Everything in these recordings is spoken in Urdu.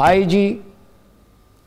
IG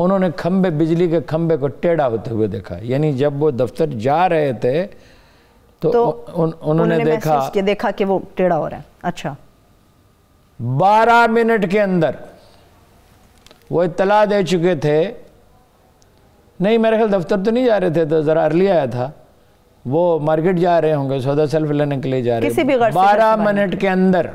انہوں نے کھمبے بجلی کے کھمبے کو ٹیڑھا ہوتے ہوئے دیکھا، یعنی جب وہ دفتر جا رہے تھے تو انہوں نے دیکھا کہ وہ ٹیڑھا ہو رہا ہے۔ اچھا 12 منٹ کے اندر وہ اطلاع دے چکے تھے، نہیں میرے خیال دفتر تو نہیں جا رہے تھے، تو ذرا ارلی آیا تھا، وہ مارکیٹ جا رہے ہوں گے، سودا سیلف لینے کے لیے جا رہے ہیں۔ 12 منٹ کے اندر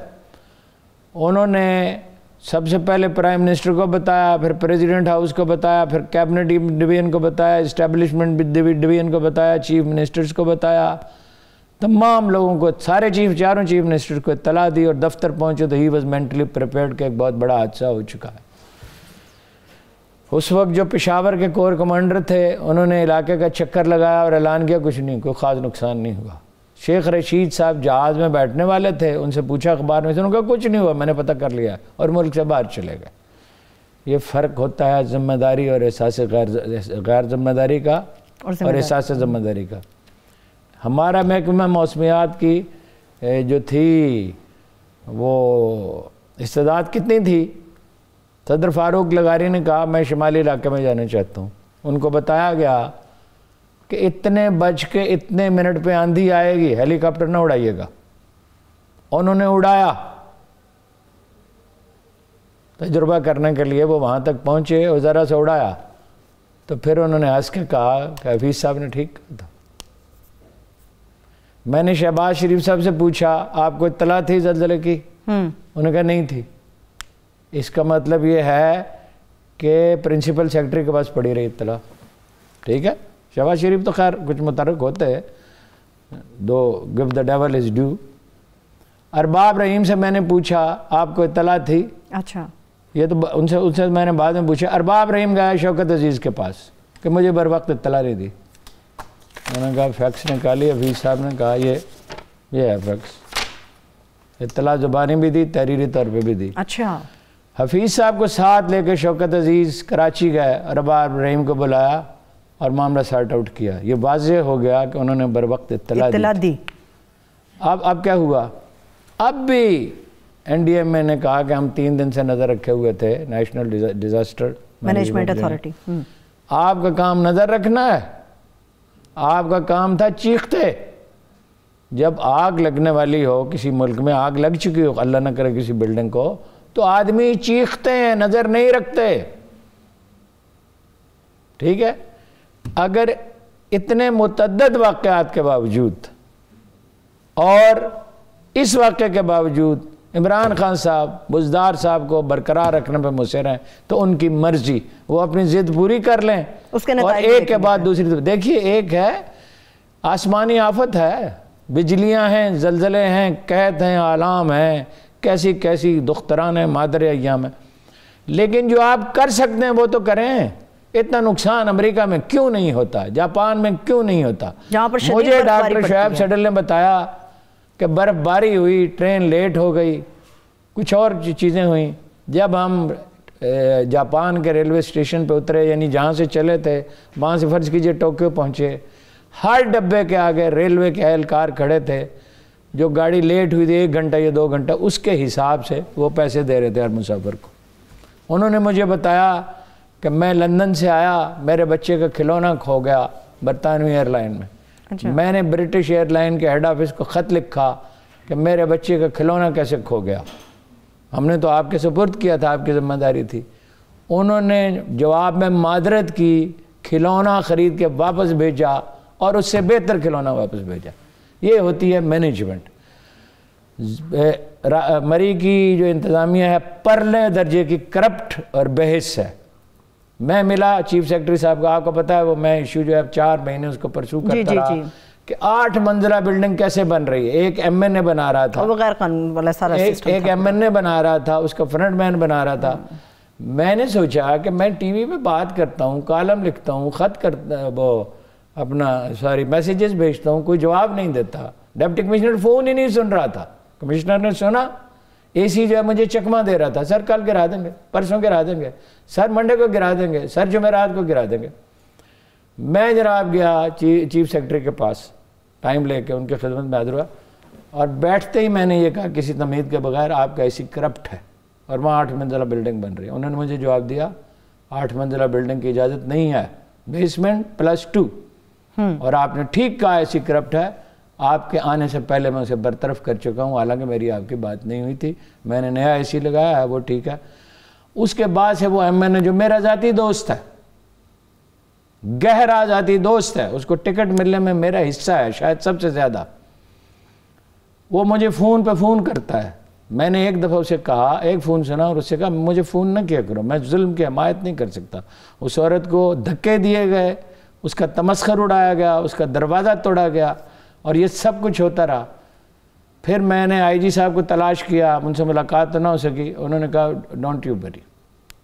انہوں نے سب سے پہلے پرائم منسٹر کو بتایا، پھر پریزیڈنٹ ہاؤس کو بتایا، پھر کیبنٹ ڈویژن کو بتایا، اسٹیبلشمنٹ ڈویژن کو بتایا، چیف منسٹرز کو بتایا، تمام لوگوں کو، سارے چاروں چیف منسٹر کو اطلاع دی، اور دفتر پہنچے تو ہی واز مینٹلی پریپیئرڈ کہ ایک بہت بڑا حادثہ ہو چکا ہے۔ اس وقت جو پشاور کے کور کمانڈر تھے انہوں نے علاقے کا چکر لگایا اور اعلان کیا کچھ نہیں، کوئی خاص نقصان نہیں ہوا۔ شیخ رشید صاحب جہاز میں بیٹھنے والے تھے، ان سے پوچھا اخبار میں سے، انہوں نے کہا کچھ نہیں ہوا، میں نے پتہ کر لیا، اور ملک سے باہر چلے گئے۔ یہ فرق ہوتا ہے ذمہ داری اور احساس غیر ذمہ داری کا اور احساس ذمہ داری کا۔ ہمارا محکمہ موسمیات کی جو تھی وہ استعداد کتنی تھی، صدر فاروق لغاری نے کہا میں شمالی علاقے میں جانا چاہتا ہوں، ان کو بتایا گیا کہ اتنے بج کے اتنے منٹ پہ آندھی آئے گی، ہیلی کاپٹر نہ اڑائیے گا۔ انہوں نے اڑایا، تجربہ کرنے کے لیے وہ وہاں تک پہنچے اور ذرا سے اڑایا، تو پھر انہوں نے ہنس کے کہا کہ حفیظ صاحب نے ٹھیک کہا تھا۔ میں نے شہباز شریف صاحب سے پوچھا آپ کو اطلاع تھی زلزلے کی؟ انہوں نے کہا نہیں تھی۔ اس کا مطلب یہ ہے کہ پرنسپل سیکرٹری کے پاس پڑی رہی اطلاع، ٹھیک ہے۔ شہباز شریف تو خیر کچھ متحرک ہوتے ہیں، دو گو دا ڈیول از ڈیو۔ ارباب رحیم سے میں نے پوچھا آپ کو اطلاع تھی؟ اچھا، یہ تو ان سے میں نے بعد میں پوچھا۔ ارباب رحیم گیا شوکت عزیز کے پاس کہ مجھے بر وقت اطلاع نہیں دی۔ انہوں نے کہا فیکس نکالی، حفیظ صاحب نے کہا یہ ہے فیکس، اطلاع زبانی بھی دی، تحریری طور پہ بھی دی۔ اچھا، حفیظ صاحب کو ساتھ لے کے شوکت عزیز کراچی گئے، ارباب رحیم کو بلایا اور معاملہ سارٹ آؤٹ کیا۔ یہ واضح ہو گیا کہ انہوں نے بر وقت اطلاع دی۔ اب کیا ہوا؟ اب بھی این ڈی ایم اے نے کہا کہ ہم 3 دن سے نظر رکھے ہوئے تھے، نیشنل ڈیزاسٹر مینجمنٹ اتھارٹی۔ آپ کا کام نظر رکھنا ہے، آپ کا کام تھا چیختے۔ جب آگ لگنے والی ہو، کسی ملک میں آگ لگ چکی ہو، اللہ نہ کرے کسی بلڈنگ کو، تو آدمی چیختے ہیں، نظر نہیں رکھتے، ٹھیک ہے۔ اگر اتنے متعدد واقعات کے باوجود اور اس واقعے کے باوجود عمران خان صاحب بزدار صاحب کو برقرار رکھنے پہ مصر ہیں، تو ان کی مرضی، وہ اپنی ضد پوری کر لیں، اور ایک کے بعد دوسری طرف دیکھیے، ایک ہے آسمانی آفت ہے، بجلیاں ہیں، زلزلے ہیں، قحط ہیں، آلام ہیں، کیسی کیسی دختران ہیں، مادر ایام ہیں، لیکن جو آپ کر سکتے ہیں وہ تو کریں۔ اتنا نقصان امریکہ میں کیوں نہیں ہوتا، جاپان میں کیوں نہیں ہوتا؟ مجھے ڈاکٹر شعیب سڈل نے بتایا کہ برف باری ہوئی، ٹرین لیٹ ہو گئی، کچھ اور چیزیں ہوئیں۔ جب ہم جاپان کے ریلوے اسٹیشن پہ اترے، یعنی جہاں سے چلے تھے وہاں سے فرض کیجئے ٹوکیو پہنچے، ہر ڈبے کے آگے ریلوے کے اہلکار کھڑے تھے، جو گاڑی لیٹ ہوئی تھی 1 گھنٹہ یا 2 گھنٹہ، اس کے حساب سے وہ پیسے دے رہے تھے ہر مسافر کو۔ انہوں نے مجھے بتایا کہ میں لندن سے آیا، میرے بچے کا کھلونا کھو گیا برطانوی ایئر لائن میں۔ میں نے برٹش ایئر لائن کے ہیڈ آفس کو خط لکھا کہ میرے بچے کا کھلونا کیسے کھو گیا، ہم نے تو آپ کے سپرد کیا تھا، آپ کی ذمہ داری تھی۔ انہوں نے جواب میں معذرت کی، کھلونا خرید کے واپس بھیجا اور اس سے بہتر کھلونا واپس بھیجا۔ یہ ہوتی ہے مینجمنٹ۔ مری کی جو انتظامیہ ہے پرلے درجے کی کرپٹ اور بحث ہے۔ میں ملا چیف سیکرٹری صاحب کا، آپ کو پتا ہے وہ میں ایشو جو ہے 4 مہینے اس کو پرسو کرتا رہا کہ 8 منزلہ بلڈنگ کیسے بن رہی ہے۔ ایک ایم این اے بنا رہا تھا، ایک ایم این اے بنا رہا تھا، اس کا فرنٹ مین بنا رہا تھا۔ میں نے سوچا کہ میں ٹی وی پہ بات کرتا ہوں، کالم لکھتا ہوں، خط کرتا، وہ اپنا میسیجز بھیجتا ہوں، کوئی جواب نہیں دیتا۔ ڈپٹی کمشنر فون ہی نہیں سن رہا تھا، کمشنر نے سنا، اے سی جو ہے مجھے چکمہ دے رہا تھا، سر کل گرا دیں گے، پرسوں گرا دیں گے، سر منڈے کو گرا دیں گے، سر جمعرات کو گرا دیں گے۔ میں جناب گیا چیف سیکرٹری کے پاس، ٹائم لے کے ان کی خدمت میں حاضر ہوا، اور بیٹھتے ہی میں نے یہ کہا کسی تمہید کے بغیر آپ کا ایسی کرپٹ ہے، اور وہاں 8 منزلہ بلڈنگ بن رہی ہے۔ انہوں نے مجھے جواب دیا 8 منزلہ بلڈنگ کی اجازت نہیں ہے, بیسمنٹ +2. اور آپ نے ٹھیک کہا ایسی کرپٹ ہے, آپ کے آنے سے پہلے میں اسے برطرف کر چکا ہوں, حالانکہ میری آپ کی بات نہیں ہوئی تھی, میں نے نیا AC لگایا ہے, وہ ٹھیک ہے. اس کے بعد سے وہ MN جو میرا ذاتی دوست ہے, گہرا ذاتی دوست ہے, اس کو ٹکٹ ملنے میں میرا حصہ ہے شاید سب سے زیادہ, وہ مجھے فون پہ فون کرتا ہے. میں نے ایک دفعہ اسے کہا, ایک فون سنا اور اس سے کہا مجھے فون نہ کیا کرو, میں ظلم کی حمایت نہیں کر سکتا. اس عورت کو دھکے دیے گئے, اس کا تمسخر اڑایا گیا, اس کا دروازہ توڑا گیا, اور یہ سب کچھ ہوتا رہا. پھر میں نے IG صاحب کو تلاش کیا, ان سے ملاقات تو نہ ہو سکی. انہوں نے کہا ڈونٹ یو وری,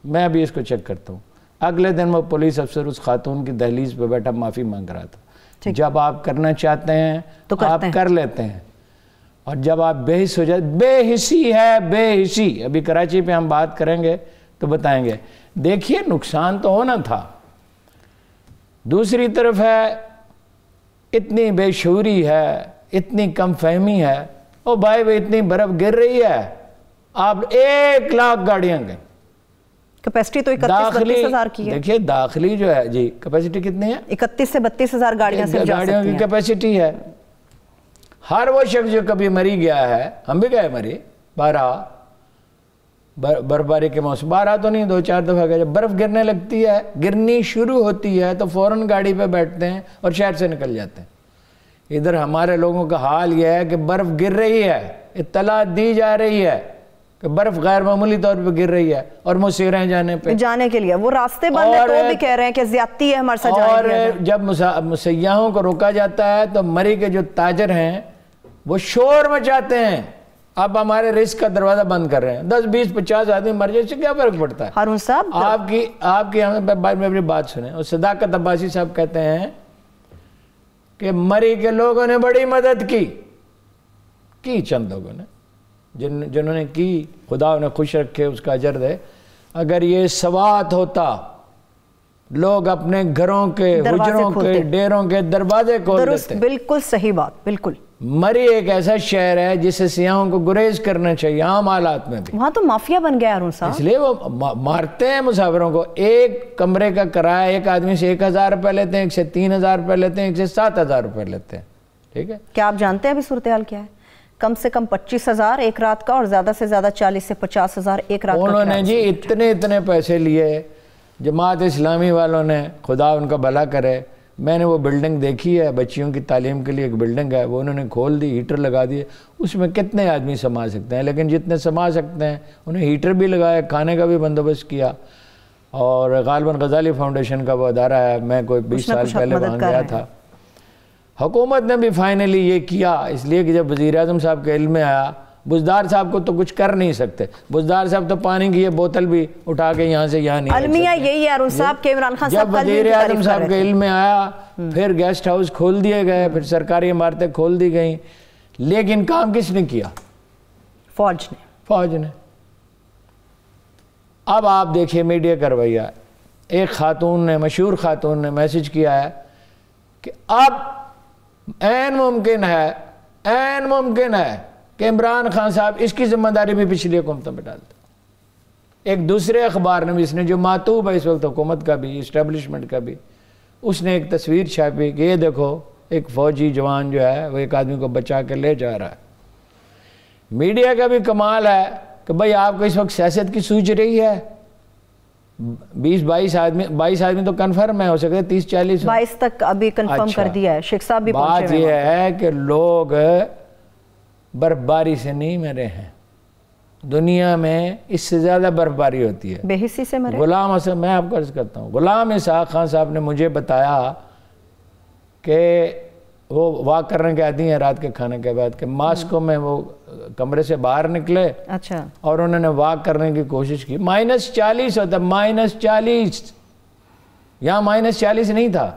میں ابھی اس کو چیک کرتا ہوں. اگلے دن وہ پولیس افسر اس خاتون کی دہلیز پہ بیٹھا معافی مانگ رہا تھا. جب آپ کرنا چاہتے ہیں تو آپ کر لیتے ہیں, اور جب آپ بے حس ہو جائے, بے حسی ہے, بے حسی. ابھی کراچی پہ ہم بات کریں گے تو بتائیں گے. دیکھیے نقصان تو ہونا تھا. دوسری طرف ہے اتنی بے شعوری ہے, اتنی کم فہمی ہے. او بھائی اتنی برف گر رہی ہے, آپ 1 لاکھ گاڑیاں گئیں. کیپیسٹی تو 31-32 ہزار کی ہے. دیکھیے داخلی جو ہے جی کیپیسٹی کتنی ہے؟ 31 سے 32 ہزار گاڑیاں سے جا سکتی ہیں. گاڑیوں کی کیپیسٹی ہے. ہر وہ شخص جو کبھی مری گیا ہے, ہم بھی گئے مری, 12 برفباری کے موسم, 12 تو نہیں 2-4 دفعہ گئے. جب برف گرنے لگتی ہے, گرنی شروع ہوتی ہے, تو فوراً گاڑی پہ بیٹھتے ہیں اور شہر سے نکل جاتے ہیں. ادھر ہمارے لوگوں کا حال یہ ہے کہ برف گر رہی ہے, اطلاع دی جا رہی ہے کہ برف غیر معمولی طور پہ گر رہی ہے, اور مسیریں جانے کے لیے وہ راستے بند ہیں, تو بھی کہہ رہے ہیں کہ زیادتی ہے ہمارے ساتھ. اور جب سیاحوں کو روکا جاتا ہے تو مری کے جو تاجر ہیں وہ شور مچاتے ہیں, اب ہمارے رزق کا دروازہ بند کر رہے ہیں. 10-20-50 آدمی مر جائے, اس سے کیا فرق پڑتا ہے؟ ہارون صاحب آپ کی میری بات سنیں. اور صداقت عباسی صاحب کہتے ہیں کہ مری کے لوگوں نے بڑی مدد کی چند لوگوں نے, جنہوں نے کی, خدا انہیں خوش رکھے, اس کا اجر دے. اگر یہ سوات ہوتا, لوگ اپنے گھروں کے, حجروں کے, ڈیروں کے دروازے کھول دیتے. بالکل صحیح بات, بالکل. مری ایک ایسا شہر ہے جسے سیاحوں کو گریز کرنا چاہیے عام حالات میں بھی. وہاں تو مافیا بن گیا ہارون صاحب, اس لیے وہ مارتے ہیں مسافروں کو. ایک کمرے کا کرایہ ایک آدمی سے 1,000 روپے لیتے ہیں, ایک سے 3,000 روپے لیتے ہیں, ایک سے 7,000 روپے لیتے ہیں. ٹھیک ہے, کیا آپ جانتے ہیں ابھی صورتحال کیا ہے؟ کم سے کم 25,000 ایک رات کا, اور زیادہ سے زیادہ 40 سے 50,000 ایک رات کا. انہوں نے جی اتنے پیسے لیے جماعت اسلامی والوں نے, خدا ان کا بھلا کرے. میں نے وہ بلڈنگ دیکھی ہے, بچیوں کی تعلیم کے لیے ایک بلڈنگ ہے, وہ انہوں نے کھول دی, ہیٹر لگا دیے. اس میں کتنے آدمی سما سکتے ہیں, لیکن جتنے سما سکتے ہیں انہیں ہیٹر بھی لگائے, کھانے کا بھی بندوبست کیا. اور غالباً غزالی فاؤنڈیشن کا وہ ادارہ ہے, میں کوئی 20 سال پہلے وہاں گیا تھا. حکومت نے بھی فائنلی یہ کیا, اس لیے کہ جب وزیر اعظم صاحب کے علم میں آیا, بزدار صاحب کو تو کچھ کر نہیں سکتے. بزدار صاحب تو پانی کی یہ بوتل بھی اٹھا کے یہاں سے یہاں نہیں. المیہ یہی ہے ہارون صاحب کہ عمران خان صاحب جب وزیر اعظم صاحب کے علم میں آیا, پھر گیسٹ ہاؤس کھول دیے گئے, پھر سرکاری عمارتیں کھول دی گئیں. لیکن کام کس نے کیا؟ فوج نے. اب آپ دیکھیے میڈیا کا رویہ. ایک خاتون نے, مشہور خاتون نے میسج کیا ہے کہ اب عین ممکن ہے کہ عمران خان صاحب اس کی ذمہ داری بھی پچھلی حکومتوں میں ڈالتے. ایک دوسرے اخبار نے بھی, اس نے جو ماتوب ہے اس وقت حکومت کا بھی, اسٹیبلشمنٹ کا بھی, اس نے ایک تصویر چھاپی کہ یہ دیکھو ایک فوجی جوان جو ہے وہ ایک آدمی کو بچا کے لے جا رہا ہے. میڈیا کا بھی کمال ہے کہ بھئی آپ کو اس وقت سیاست کی سوچ رہی ہے. 22 آدمی تو کنفرم ہے, ہو سکتے 30-40 22 تک ابھی کنفرم کر دیا ہے. شیخ صاحب بھی پہنچے. بات یہ ہے کہ لوگ برفباری سے نہیں مرے ہیں, دنیا میں اس سے زیادہ برفباری ہوتی ہے. بے حسی سے مرے. غلام حسن, میں آپ کو عرض کرتا ہوں, غلام اسحاق خان صاحب نے مجھے بتایا کہ وہ واک کرنے کے عادی ہیں رات کے کھانے کے بعد, کہ ماسکو میں وہ کمرے سے باہر نکلے, اچھا, اور انہوں نے واک کرنے کی کوشش کی. -40 ہوتا, -40, یہاں -40 نہیں تھا,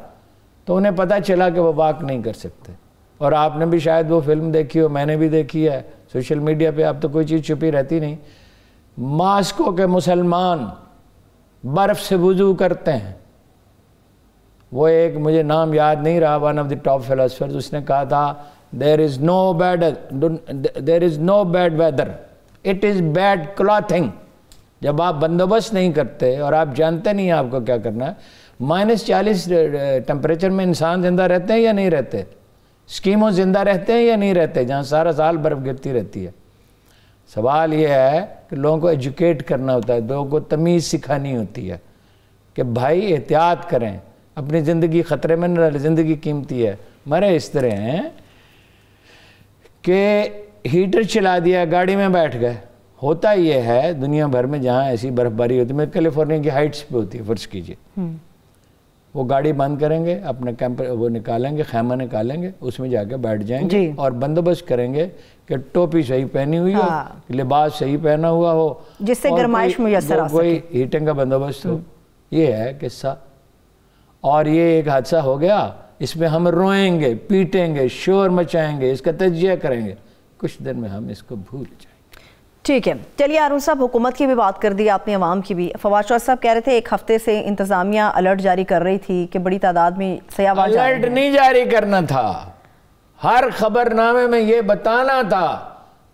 تو انہیں پتہ چلا کہ وہ واک نہیں کر سکتے. اور آپ نے بھی شاید وہ فلم دیکھی ہو, میں نے بھی دیکھی ہے سوشل میڈیا پہ, اب تو کوئی چیز چھپی رہتی نہیں. ماسکو کے مسلمان برف سے وضو کرتے ہیں. وہ ایک, مجھے نام یاد نہیں رہا, one of the top philosophers, اس نے کہا تھا there is no bad weather, it is bad clothing. جب آپ بندوبست نہیں کرتے اور آپ جانتے نہیں آپ کو کیا کرنا ہے. -40 ٹمپریچر میں انسان زندہ رہتے ہیں یا نہیں رہتے؟ اسکیموں زندہ رہتے ہیں یا نہیں رہتے جہاں سارا سال برف گرتی رہتی ہے؟ سوال یہ ہے کہ لوگوں کو ایجوکیٹ کرنا ہوتا ہے, لوگوں کو تمیز سکھانی ہوتی ہے کہ بھائی احتیاط کریں, اپنی زندگی خطرے میں نہ ڈالیں, زندگی قیمتی ہے. مرے اس طرح ہیں کہ ہیٹر چلا دیا, گاڑی میں بیٹھ گئے. ہوتا یہ ہے دنیا بھر میں جہاں ایسی برف باری ہوتی ہے, کیلیفورنیا کی ہائٹس پہ ہوتی ہے فرض کیجئے, وہ گاڑی بند کریں گے, اپنے کیمپ وہ نکالیں گے, خیمہ نکالیں گے, اس میں جا کے بیٹھ جائیں گے اور بندوبست کریں گے کہ ٹوپی صحیح پہنی ہوئی ہو, لباس صحیح پہنا ہوا ہو, جس سے گرمائش میسر آ سکے, کوئی ہیٹنگ کا بندوبست ہو. یہ ہے قصہ. اور یہ ایک حادثہ ہو گیا, اس میں ہم روئیں گے, پیٹیں گے, شور مچائیں گے, اس کا تجزیہ کریں گے, کچھ دن میں ہم اس کو بھول جائیں گے. ٹھیک ہے, چلیے ہارون صاحب, حکومت کی بھی بات کر دی آپ نے, عوام کی بھی. فواد شاہ صاحب کہہ رہے تھے 1 ہفتے سے انتظامیہ الرٹ جاری کر رہی تھی کہ بڑی تعداد میں سیاح. الرٹ نہیں جاری کرنا تھا, ہر خبر نامے میں یہ بتانا تھا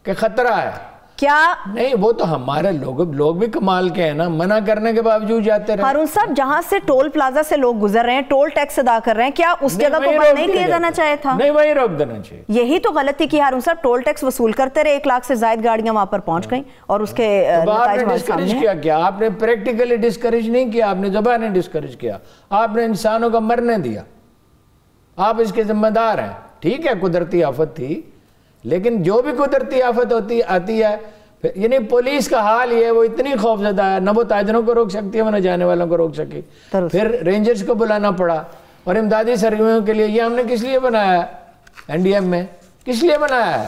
کہ خطرہ ہے. کیا نہیں, وہ تو ہمارے لوگ بھی کمال کے ہیں نا, منع کرنے کے باوجود جاتے رہے. ہارون صاحب, جہاں سے ٹول پلازا سے لوگ گزر رہے ہیں, ٹول ٹیکس ادا کر رہے ہیں, کیا اس جگہ کو بند نہیں کیا جانا چاہیے تھا؟ نہیں, وہیں روک دینا چاہیے. یہی تو غلطی کی ہارون صاحب, ٹول ٹیکس وصول کرتے رہے, 1 لاکھ سے زائد گاڑیاں وہاں پر پہنچ گئیں اور اس کے نتائج ہمارے سامنے ہیں. کیا آپ نے پریکٹیکلی ڈسکریج نہیں کیا, آپ نے زبانیں ڈسکریج کیا, آپ نے انسانوں کا مرنے دیا, آپ اس کے ذمہ دار ہیں. ٹھیک ہے قدرتی آفت تھی, لیکن جو بھی قدرتی آفت آتی ہے, یعنی پولیس کا حال یہ ہے, وہ اتنی خوف زدہ ہے, نہ وہ تاجروں کو روک سکتی ہے, نہ جانے والوں کو روک سکی. پھر رینجرز کو بلانا پڑا, اور امدادی سرگرمیوں کے لیے یہ ہم نے کس لیے بنایا ہے, این ڈی ایم میں کس لیے بنایا ہے,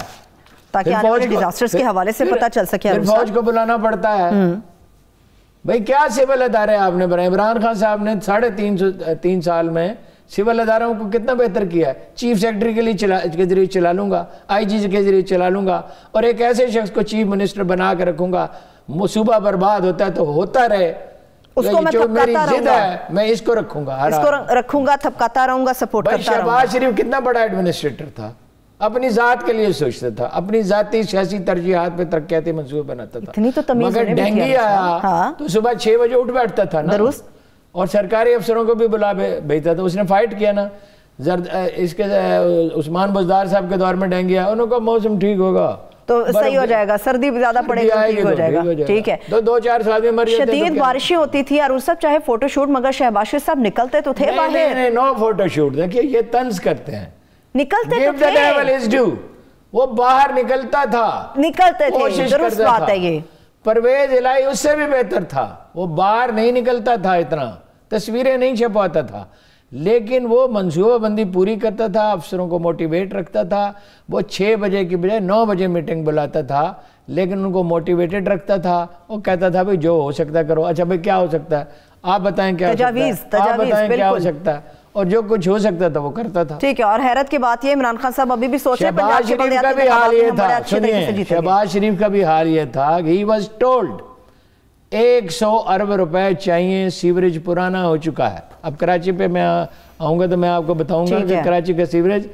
تاکہ آنے والے ڈیزاسٹرز کے حوالے سے پتہ چل سکے. پھر فوج کو بلانا پڑتا ہے. بھئی کیا سول ادارے آپ نے بنائے؟ عمران خان صاحب نے 3.5 سال میں سول اداروں کو کتنا بہتر کیا ہے. چیف سیکرٹری کے ذریعے چلا لوں گا, آئی جی کے ذریعے چلا لوں گا, اور ایک ایسے شخص کو چیف منسٹر بنا کے رکھوں گا. صوبہ برباد ہوتا ہے تو ہوتا رہے, اس کو میں تھپکاتا رہوں گا, میں اس کو رکھوں گا, تھپکاتا رہوں گا, سپورٹ کرتا رہوں گا. شہباز شریف کتنا بڑا ایڈمنسٹریٹر تھا, اپنی ذات کے لیے سوچتا تھا, اپنی ذاتی سیاسی ترجیحات پہ ترقیاتی منصوبے بناتا تھا. مگر ڈینگی آیا تو صبح 6 بجے اٹھ بیٹھتا تھا نا, اور سرکاری افسروں کو بھی بلا بھیجتا تھا. اس نے فائٹ کیا نا, اس کے عثمان بزدار صاحب کے دور میں ڈینگی آیا, انہوں کا موسم ٹھیک ہوگا تو صحیح ہو جائے گا, سردی زیادہ پڑے گا ٹھیک ہو جائے گا. ٹھیک ہے, 2-4 سال میں مر جاتے. شدید بارشیں ہوتی تھی ہارون صاحب, چاہے فوٹو شوٹ, مگر شہباز شریف صاحب نکلتے تو تھے باہر. نہیں, نو فوٹو شوٹ. دیکھیے یہ طنز کرتے ہیں, نکلتے تو give the devil his due. وہ باہر نکلتا تھا, نکلتے تھے, درست بات ہے یہ. پرویز الہی اس سے بھی بہتر تھا, وہ باہر نہیں نکلتا تھا, اتنا تصویریں نہیں چھپواتا تھا, لیکن وہ منصوبہ بندی پوری کرتا تھا, افسروں کو موٹیویٹ رکھتا تھا. وہ 6 بجے کی بجائے 9 بجے میٹنگ بلاتا تھا, لیکن ان کو موٹیویٹڈ رکھتا تھا. وہ کہتا تھا بھئی جو ہو سکتا ہے کرو. اچھا بھئی کیا ہو سکتا ہے, آپ بتائیں کیا ہو سکتا ہے, آپ بتائیں کیا ہو سکتا ہے, اور جو کچھ ہو سکتا تھا وہ کرتا تھا. ٹھک ہے, اور حیرت کی بات یہ, عمران خان صاحب ابھی بھی سوچ رہے ہیں شہباز شریف کا بھی حال یہ تھا, سنیے, شہباز شریف کا بھی حال یہ تھا کہ he was told 100 ارب روپے چاہیے, سیوریج پرانا ہو چکا ہے. اب کراچی پہ میں آؤں گا تو میں آپ کو بتاؤں گا کہ کراچی کا سیوریج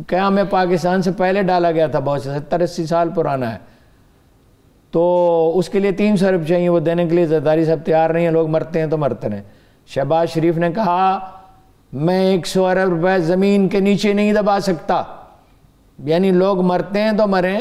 قیام پاکستان سے پہلے ڈالا گیا تھا, بہت سے 70-80 سال پرانا ہے. تو اس کے لیے 300 ارب چاہیے, وہ دینے کے لیے زرداری صاحب تیار نہیں ہیں, لوگ مرتے ہیں تو مرتے ہیں. شہباز شریف نے کہا میں 100 ارب روپے زمین کے نیچے نہیں دبا سکتا, یعنی لوگ مرتے ہیں تو مریں.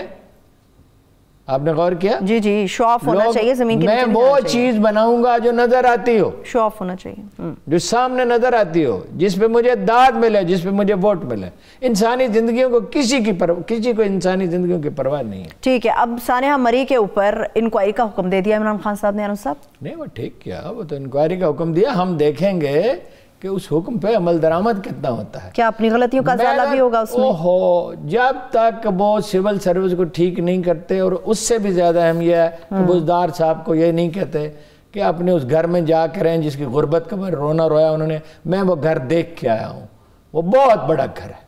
آپ نے غور کیا؟ جی جی, شو آف ہونا چاہیے زمین کے نیچے. میں وہ چیز بناؤں گا جو نظر آتی ہو, شو آف ہونا چاہیے, جو سامنے نظر آتی ہو, جس پہ مجھے داد ملے, جس پہ مجھے ووٹ ملے. انسانی زندگیوں کو کسی کو انسانی زندگیوں کی پرواہ نہیں ہے. ٹھیک ہے, اب سانحہ مری کے اوپر انکوائری کا حکم دے دیا عمران خان صاحب نے. ہارون صاحب نہیں, وہ ٹھیک کیا, وہ تو انکوائری کا حکم دیا, ہم دیکھیں گے کہ اس حکم پہ عمل درآمد کتنا ہوتا ہے. کیا اپنی غلطیوں کا ازالہ بھی ہوگا اس میں؟ جب تک وہ سول سروس کو ٹھیک نہیں کرتے, اور اس سے بھی زیادہ اہم یہ ہے کہ بزدار صاحب کو یہ نہیں کہتے کہ اپنے اس گھر میں جا کر رہیں جس کی غربت کا رونا رویا انہوں نے. میں وہ گھر دیکھ کے آیا ہوں, وہ بہت بڑا گھر ہے,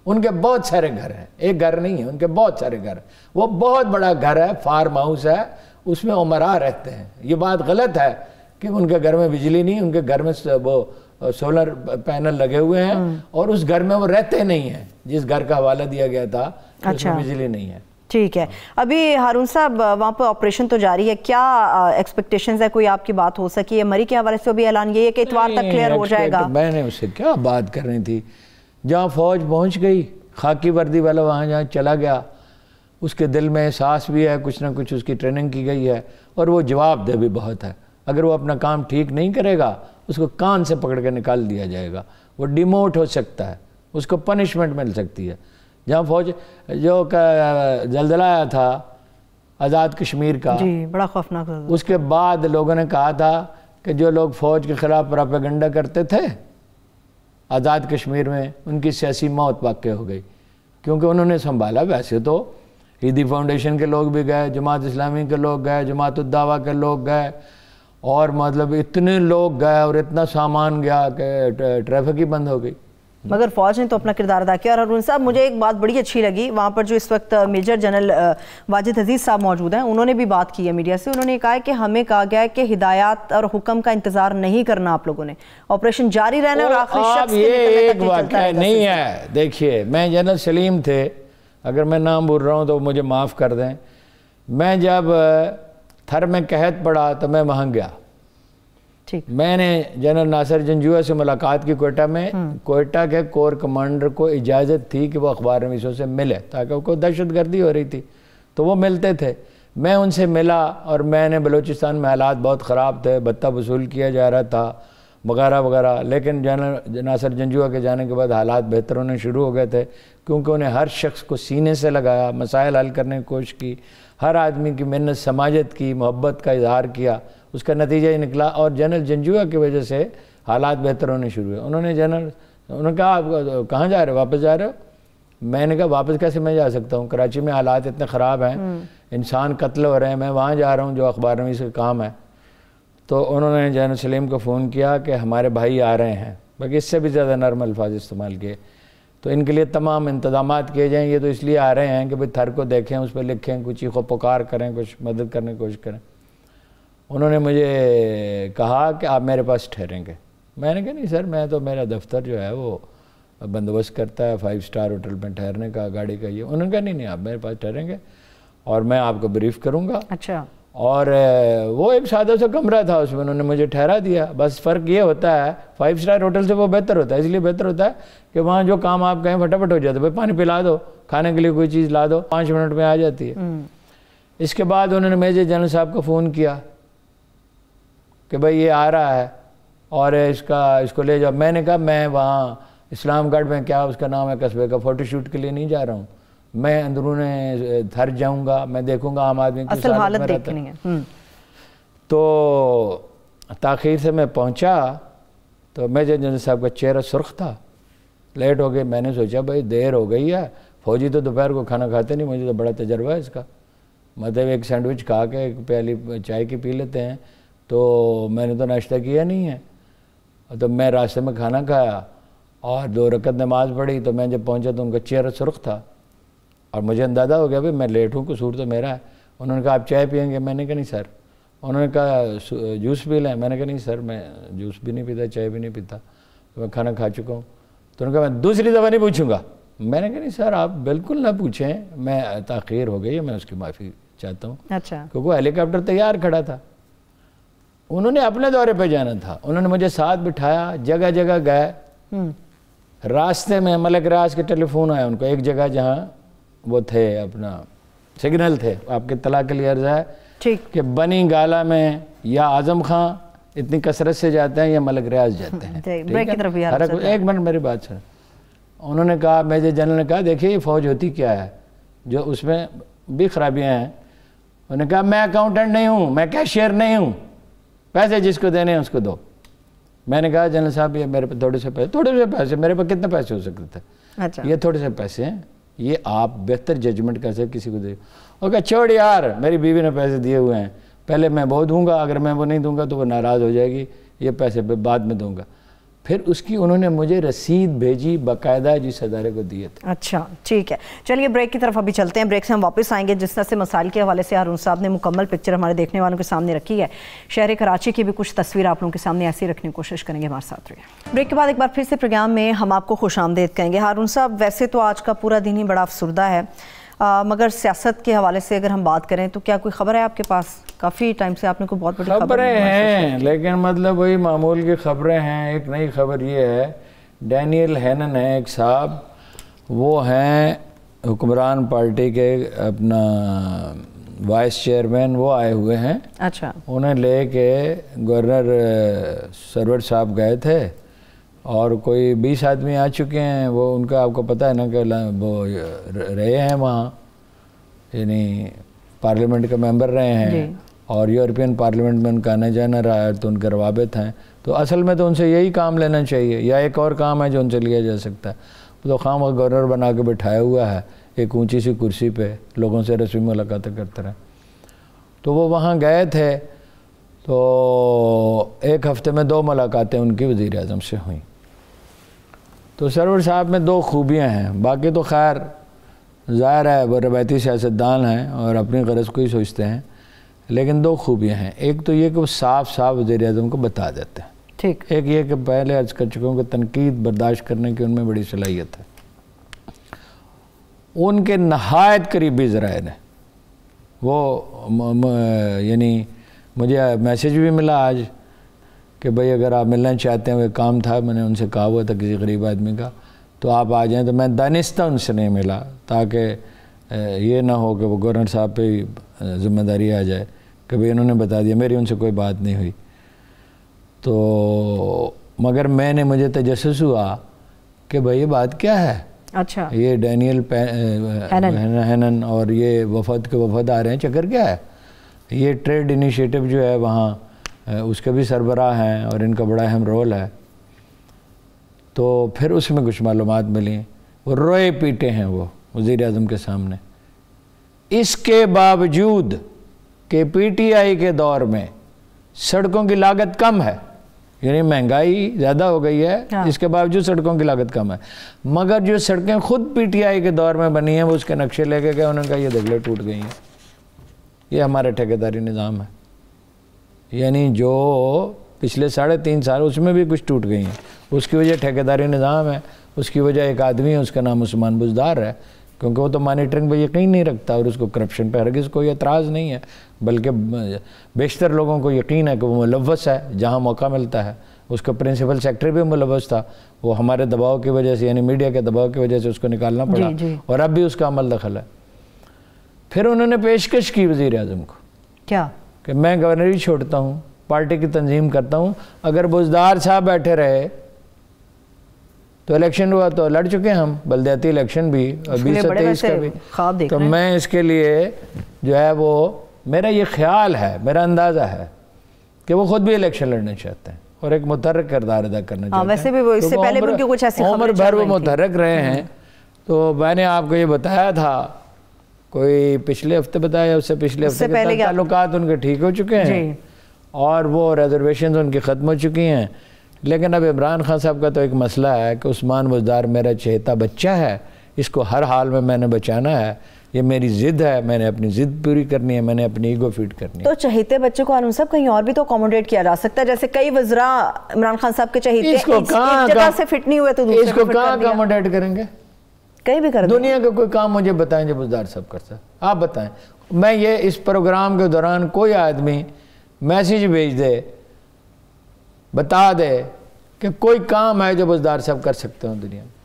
ان کے بہت سارے گھر ہیں, ایک گھر نہیں ہے, ان کے بہت سارے گھر. وہ بہت بڑا گھر ہے, فارم ہاؤس ہے, اس میں عمرا رہتے ہیں. یہ بات غلط ہے کہ ان کے گھر میں بجلی نہیں, ان کے گھر میں وہ سولر پینل لگے ہوئے ہیں, اور اس گھر میں وہ رہتے نہیں ہیں. جس گھر کا حوالہ دیا گیا تھا اس میں بجلی نہیں ہے. ٹھیک ہے. ابھی ہارون صاحب وہاں پہ آپریشن تو جاری ہے, کیا ایکسپیکٹیشنز ہے, کوئی آپ کی بات ہو سکی ہے؟ مری کے حوالے سے بھی اعلان یہ ہے کہ اتوار تک کلیئر ہو جائے گا. میں نے اس سے کیا بات کرنی تھی, جہاں فوج پہنچ گئی, خاکی وردی والا وہاں جہاں چلا گیا, اس کے دل میں احساس بھی ہے, کچھ نہ کچھ اس کی ٹریننگ کی گئی ہے, اور وہ جواب دہ بھی بہت ہے. اگر وہ اپنا کام ٹھیک نہیں کرے گا, اس کو کان سے پکڑ کے نکال دیا جائے گا, وہ ڈیموٹ ہو سکتا ہے, اس کو پنشمنٹ مل سکتی ہے. جہاں فوج جو زلزلہ آیا تھا آزاد کشمیر کا, جی بڑا خوفناک زلزلہ, اس کے بعد لوگوں نے کہا تھا کہ جو لوگ فوج کے خلاف پراپیگنڈا کرتے تھے آزاد کشمیر میں, ان کی سیاسی موت واقع ہو گئی, کیونکہ انہوں نے سنبھالا. ویسے تو ہیدی فاؤنڈیشن کے لوگ بھی گئے, جماعت اسلامی کے لوگ گئے, جماعت الدعوہ کے لوگ گئے, اور مطلب اتنے لوگ گئے اور اتنا سامان گیا کہ ٹریفک ہی بند ہو گئی, مگر فوج نے تو اپنا کردار ادا کیا. اور ہارون صاحب مجھے ایک بات بڑی اچھی لگی, وہاں پر جو اس وقت میجر جنرل واجد عزیز صاحب موجود ہیں, انہوں نے بھی بات کی ہے میڈیا سے. انہوں نے کہا ہے کہ ہمیں کہا گیا ہے کہ ہدایات اور حکم کا انتظار نہیں کرنا, آپ لوگوں نے آپریشن جاری رہنا اور آخری شخص کے یہ ایک واقعہ نہیں ہے. دیکھیے میں جنرل سلیم تھے, اگر میں نام بھول رہا ہوں تو مجھے معاف کر دیں, میں جب تھر میں قحط پڑا تو میں وہاں گیا. میں نے جنرل ناصر جنجوعہ سے ملاقات کی کوئٹہ میں. کوئٹہ کے کور کمانڈر کو اجازت تھی کہ وہ اخبار نویسوں سے ملے, تاکہ ان کو دہشت گردی ہو رہی تھی, تو وہ ملتے تھے. میں ان سے ملا, اور میں نے بلوچستان میں حالات بہت خراب تھے, بھتہ وصول کیا جا رہا تھا وغیرہ وغیرہ, لیکن جنرل ناصر جنجوعہ کے جانے کے بعد حالات بہتر ہونے شروع ہو گئے تھے, کیونکہ انہیں ہر شخص کو سینے سے لگایا, مسائل حل کرنے کی کوشش کی, ہر آدمی کی محنت سماجت کی, محبت کا اظہار کیا. اس کا نتیجہ ہی نکلا, اور جنرل جنجوعہ کی وجہ سے حالات بہتر ہونے شروع ہوئے. انہوں نے کہا آپ کہاں جا رہے ہو, واپس جا رہے ہو؟ میں نے کہا واپس کیسے میں جا سکتا ہوں, کراچی میں حالات اتنے خراب ہیں, انسان قتل ہو رہے ہیں, میں وہاں جا رہا ہوں جو اخبار نویس کا کام ہے. تو انہوں نے جنرل سلیم کو فون کیا کہ ہمارے بھائی آ رہے ہیں, بلکہ اس سے بھی زیادہ نرم الفاظ استعمال کیے, تو ان کے لیے تمام انتظامات کیے جائیں. یہ تو اس لیے آ رہے ہیں کہ بھئی تھر کو دیکھیں, اس پہ لکھیں, کچھ چیخو پکار کریں, کچھ مدد کرنے کی کوشش کریں. انہوں نے مجھے کہا کہ آپ میرے پاس ٹھہریں گے. میں نے کہا نہیں سر, میں تو میرا دفتر جو ہے وہ بندوبست کرتا ہے 5 اسٹار ہوٹل میں ٹھہرنے کا, گاڑی کا. یہ انہوں نے کہا نہیں آپ میرے پاس ٹھہریں گے اور میں آپ کو بریف کروں گا. اچھا. اور وہ ایک سادہ سا کمرہ تھا, اس میں انہوں نے مجھے ٹھہرا دیا. بس فرق یہ ہوتا ہے 5 اسٹار ہوٹل سے وہ بہتر ہوتا ہے, اس لیے بہتر ہوتا ہے کہ وہاں جو کام آپ کہیں فٹافٹ ہو جاتا ہے. بھائی پانی پلا دو, کھانے کے لیے کوئی چیز لا دو, 5 منٹ میں آ جاتی ہے. اس کے بعد انہوں نے میجر جنرل صاحب کو فون کیا کہ بھئی یہ آ رہا ہے اور اس کو لے جاؤ. میں نے کہا میں وہاں اسلام گڑھ میں, کیا اس کا نام ہے قصبے کا, فوٹو شوٹ کے لیے نہیں جا رہا ہوں, میں اندرون تھر جاؤں گا, میں دیکھوں گا عام آدمی کی حالت دیکھنی ہے. تو تاخیر سے میں پہنچا تو میجر جنرل صاحب کا چہرہ سرخ تھا, لیٹ ہو گئی. میں نے سوچا بھئی دیر ہو گئی ہے, فوجی تو دوپہر کو کھانا کھاتے نہیں, مجھے تو بڑا تجربہ ہے اس کا, مطلب ایک سینڈوچ کھا کے ایک پیالی چائے کی پی لیتے ہیں, تو میں نے تو ناشتہ کیا نہیں ہے. تو میں راستے میں کھانا کھایا اور 2 رکعت نماز پڑھی. تو میں جب پہنچا تو ان کا چہرہ سرخ تھا, اور مجھے اندازہ ہو گیا بھئی میں لیٹ ہوں, قصور تو میرا ہے. انہوں نے کہا آپ چائے پئیں گے؟ میں نے کہا نہیں سر. انہوں نے کہا جوس پی لیں؟ میں نے کہا نہیں سر, میں جوس بھی نہیں پیتا, چائے بھی نہیں پیتا, میں کھانا کھا چکا ہوں. تو انہوں نے کہا میں دوسری دفعہ نہیں پوچھوں گا. میں نے کہا نہیں سر آپ بالکل نہ پوچھیں, میں تاخیر ہو گئی ہے, میں اس کی معافی چاہتا ہوں. اچھا. کیونکہ ہیلی کاپٹر تیار کھڑا تھا, انہوں نے اپنے دورے پہ جانا تھا. انہوں نے مجھے ساتھ بٹھایا, جگہ جگہ گئے. راستے میں ملک ریاض کے ٹیلی فون آیا ان کو, ایک جگہ جہاں وہ تھے اپنا سگنل تھے. آپ کے اطلاع کے لیے عرض ہے کہ بنی گالا میں یا اعظم خان اتنی کثرت سے جاتے ہیں یا ملک ریاض جاتے ہیں. ایک منٹ میری بات سن. انہوں نے کہا, میجر جنرل نے کہا دیکھیے یہ فوج ہوتی کیا ہے, جو اس میں بھی خرابیاں ہیں. انہوں نے کہا میں اکاؤنٹنٹ نہیں ہوں, میں کیشیئر نہیں ہوں, پیسے جس کو دینے ہیں اس کو دو. میں نے کہا جنرل صاحب یہ میرے پہ تھوڑے سے پیسے, میرے پہ کتنے پیسے ہو سکتے تھے, یہ تھوڑے سے پیسے ہیں, یہ آپ بہتر ججمنٹ کر سکتے کسی کو دے. اور کہا چھوڑ یار, میری بیوی نے پیسے دیے ہوئے ہیں, پہلے میں وہ دوں گا, اگر میں وہ نہیں دوں گا تو وہ ناراض ہو جائے گی, یہ پیسے بعد میں دوں گا. پھر اس کی انہوں نے مجھے رسید بھیجی باقاعدہ جس ادارے کو دیے تھے. اچھا ٹھیک ہے, چلیے بریک کی طرف ابھی چلتے ہیں. بریک سے ہم واپس آئیں گے. جس طرح سے مسائل کے حوالے سے ہارون صاحب نے مکمل پکچر ہمارے دیکھنے والوں کے سامنے رکھی ہے, شہر کراچی کی بھی کچھ تصویر آپ لوگوں کے سامنے ایسی رکھنے کی کوشش کریں گے. ہمارے ساتھ رہیے. بریک کے بعد ایک بار پھر سے پروگرام میں ہم آپ کو خوش آمدید کہیں گے. ہارون صاحب ویسے تو آج کا پورا دن ہی بڑا افسردہ ہے, مگر سیاست کے حوالے سے اگر ہم بات کریں تو کیا کوئی خبر ہے آپ کے پاس؟ کافی ٹائم سے آپ نے کوئی بہت بڑی خبریں ہیں، لیکن مطلب وہی معمول کی خبریں ہیں۔ ایک نئی خبر یہ ہے، ڈینیل ہینن ہے ایک صاحب، وہ ہیں حکمران پارٹی کے اپنا وائس چیئرمین، وہ آئے ہوئے ہیں۔ اچھا، انہیں لے کے گورنر سرور صاحب گئے تھے اور کوئی 20 آدمی آ چکے ہیں۔ وہ ان کا آپ کو پتہ ہے نا کہ وہ رہے ہیں وہاں، یعنی پارلیمنٹ کا ممبر رہے ہیں اور یورپین پارلیمنٹ میں ان کا آنا جانا رہا ہے، تو ان کے روابط ہیں۔ تو اصل میں تو ان سے یہی کام لینا چاہیے، یا ایک اور کام ہے جو ان سے لیا جا سکتا ہے۔ تو خام گورنر بنا کے بٹھایا ہوا ہے ایک اونچی سی کرسی پہ، لوگوں سے رسمی ملاقاتیں کرتے رہے۔ تو وہ وہاں گئے تھے، تو ایک ہفتے میں 2 ملاقاتیں ان کی وزیر اعظم سے ہوئیں۔ تو سرور صاحب میں 2 خوبیاں ہیں، باقی تو خیر ظاہر ہے وہ روایتی سیاستدان ہیں اور اپنی غرض کو ہی سوچتے ہیں، لیکن 2 خوبیاں ہیں۔ ایک تو یہ کہ وہ صاف صاف وزیر اعظم کو بتا دیتے ہیں، ٹھیک۔ ایک یہ کہ پہلے عرض کر چکا ہوں کہ تنقید برداشت کرنے کی ان میں بڑی صلاحیت ہے۔ ان کے نہایت قریبی ذرائع نے وہ یعنی مجھے میسیج بھی ملا آج کہ بھئی اگر آپ ملنا چاہتے ہیں، وہ کام تھا، میں نے ان سے کہا ہوا تھا کسی غریب آدمی کا، تو آپ آ جائیں۔ تو میں دانستہ ان سے نہیں ملا تاکہ یہ نہ ہو کہ وہ گورنر صاحب پہ ہی ذمہ داری آ جائے کہ بھئی انہوں نے بتا دیا، میری ان سے کوئی بات نہیں ہوئی۔ تو مگر مجھے تجسس ہوا کہ بھئی یہ بات کیا ہے؟ اچھا، یہ ڈینیل ہینن اور یہ وفد کے وفد آ رہے ہیں، چکر کیا ہے؟ یہ ٹریڈ انیشیٹو جو ہے وہاں اس کے بھی سربراہ ہیں اور ان کا بڑا اہم رول ہے۔ تو پھر اس میں کچھ معلومات ملیں، وہ روئے پیٹے ہیں وہ وزیر اعظم کے سامنے، اس کے باوجود کہ پی ٹی آئی کے دور میں سڑکوں کی لاگت کم ہے، یعنی مہنگائی زیادہ ہو گئی ہے، اس کے باوجود سڑکوں کی لاگت کم ہے، مگر جو سڑکیں خود پی ٹی آئی کے دور میں بنی ہیں وہ اس کے نقشے لے کے گئے، انہوں نے کہا یہ دگلے ٹوٹ گئی ہیں، یہ ہمارا ٹھیکیداری نظام ہے۔ یعنی جو پچھلے 3.5 سال اس میں بھی کچھ ٹوٹ گئی ہیں، اس کی وجہ ٹھیکیداری نظام ہے، اس کی وجہ ایک آدمی ہے، اس کا نام عثمان بزدار ہے، کیونکہ وہ تو مانیٹرنگ پہ یقین نہیں رکھتا اور اس کو کرپشن پہ ہرگز کوئی اعتراض نہیں ہے، بلکہ بیشتر لوگوں کو یقین ہے کہ وہ ملوث ہے جہاں موقع ملتا ہے۔ اس کا پرنسپل سیکرٹری بھی ملوث تھا، وہ ہمارے دباؤ کی وجہ سے، یعنی میڈیا کے دباؤ کی وجہ سے اس کو نکالنا پڑا، اور اب بھی اس کا عمل دخل ہے۔ پھر انہوں نے پیشکش کی وزیر اعظم کو، کیا کہ میں گورنری چھوڑتا ہوں، پارٹی کی تنظیم کرتا ہوں، اگر بزدار صاحب بیٹھے رہے تو الیکشن ہوا تو لڑ چکے ہم، بلدیاتی الیکشن بھی 2023 کا بھی، تو میں اس کے لیے جو ہے وہ میرا یہ خیال ہے، میرا اندازہ ہے کہ وہ خود بھی الیکشن لڑنا چاہتے ہیں اور ایک متحرک کردار ادا کرنا چاہتے ہیں۔ ویسے بھی وہ اس سے پہلے بھی کچھ ایسی خبریں عمر بھر وہ متحرک رہے ہیں۔ تو میں نے آپ کو یہ بتایا تھا، کوئی پچھلے ہفتے بتایا، اس سے پچھلے ہفتے کے تعلقات ان کے ٹھیک ہو چکے ہیں اور وہ ریزرویشنز ان کی ختم ہو چکی ہیں، لیکن اب عمران خان صاحب کا تو ایک مسئلہ ہے کہ عثمان بزدار میرا چہیتا بچہ ہے، اس کو ہر حال میں نے بچانا ہے، یہ میری ضد ہے، میں نے اپنی ضد پوری کرنی ہے، میں نے اپنی ایگو فیڈ کرنی ہے۔ تو چہیتے بچے کو عالم صاحب کہیں اور بھی تو اکوموڈیٹ کیا جا سکتا ہے، جیسے کئی وزراء عمران خان صاحب کے چہیتے ایک جگہ سے فٹ نہیں ہوئے تو دوسرے اس کو کہاں اکوموڈیٹ کریں گے؟ کہیں بھی کر دیں۔ دنیا کا کوئی کام مجھے بتائیں جو بزدار صاحب کرتا ہے، آپ بتائیں۔ میں یہ اس پروگرام کے دوران کوئی آدمی میسیج بھیج دے، بتا دے کہ کوئی کام ہے جو بزدار صاحب کر سکتے ہوں دنیا میں،